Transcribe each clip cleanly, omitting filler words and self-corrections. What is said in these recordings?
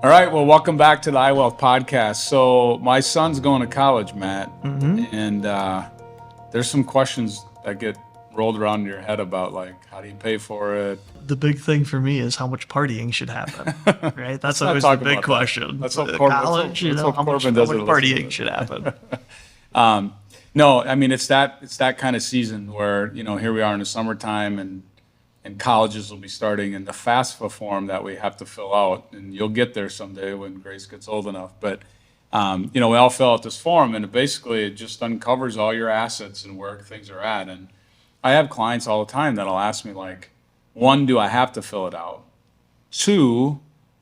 All right, well, welcome back to the iWealth podcast. So my son's going to college, Matt, and there's some questions that get rolled around in your head about, like, how do you pay for it? The big thing for me is how much partying should happen, right? That's always talk the big about question. Let's hope College, let's hope how much Corbin doesn't listen to partying this. should happen. No, I mean, it's that kind of season where, here we are in the summertime and colleges will be starting, and the FAFSA form that we have to fill out, and you'll get there someday when Grace gets old enough. But, we all fill out this form, and it just uncovers all your assets and where things are at. And I have clients all the time that'll ask me, like, one, do I have to fill it out? Two,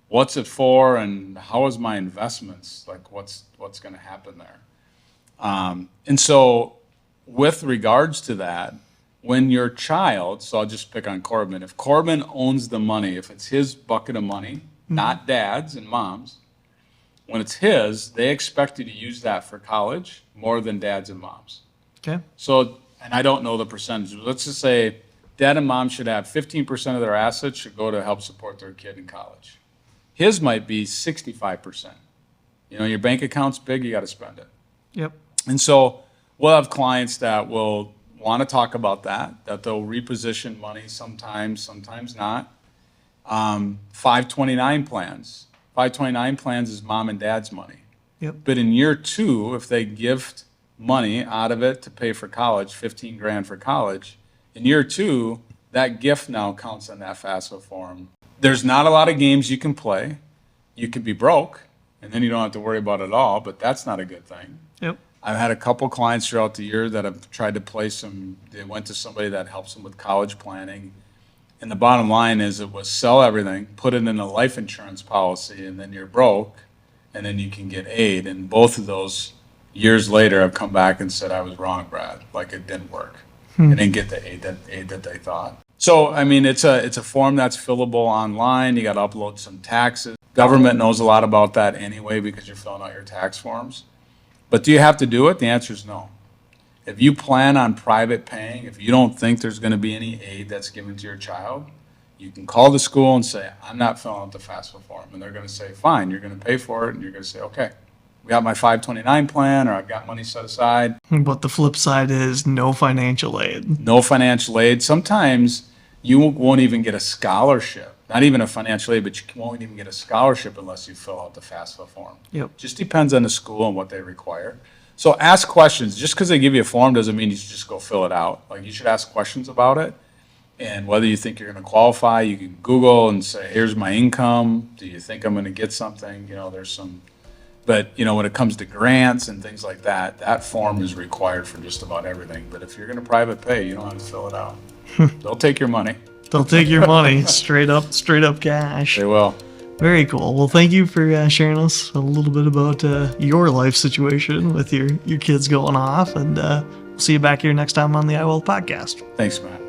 what's it for, and how is my investments? Like, what's going to happen there? And so with regards to that, when your child, so I'll just pick on Corbin, if Corbin owns the money, if it's his bucket of money, not dad's and mom's, when it's his, they expect you to use that for college more than dad's and mom's. Okay. So, and I don't know the percentage. Let's just say dad and mom should have 15% of their assets should go to help support their kid in college. His might be 65%. Your bank account's big, you got to spend it. Yep. And so we'll have clients that will want to talk about that they'll reposition money sometimes not. 529 plans. 529 plans is mom and dad's money. Yep. But in year two, if they gift money out of it to pay for college, $15,000 for college, in year two, that gift now counts on that FAFSA form. There's not a lot of games you can play. You could be broke, and then you don't have to worry about it all, but that's not a good thing. Yep. I've had a couple clients throughout the year that have tried to play they went to somebody that helps them with college planning. And the bottom line is it was sell everything, put it in a life insurance policy, and then you're broke, and then you can get aid. And both of those years later have come back and said, I was wrong, Brad. Like, it didn't work. They didn't get the aid that they thought. So, I mean, it's a form that's fillable online. You got to upload some taxes. Government knows a lot about that anyway because you're filling out your tax forms. But do you have to do it? The answer is no. If you plan on private paying, if you don't think there's going to be any aid that's given to your child, you can call the school and say, I'm not filling out the FAFSA form. And they're going to say, fine, you're going to pay for it. And you're going to say, okay, we got my 529 plan, or I've got money set aside. But the flip side is no financial aid. No financial aid. Sometimes you won't even get a scholarship. Not even a financial aid, but you won't even get a scholarship unless you fill out the FAFSA form. Yep. Just depends on the school and what they require. So ask questions. Just because they give you a form doesn't mean you should just go fill it out. Like, you should ask questions about it. And whether you think you're going to qualify, you can Google and say, here's my income. Do you think I'm going to get something? There's some. But, when it comes to grants and things like that, that form is required for just about everything. But if you're going to private pay, you don't have to fill it out. They'll take your money. They'll take your money straight up cash. They will. Very cool. Well, thank you for sharing us a little bit about your life situation with your kids going off. And we'll see you back here next time on the iWealth podcast. Thanks, Matt.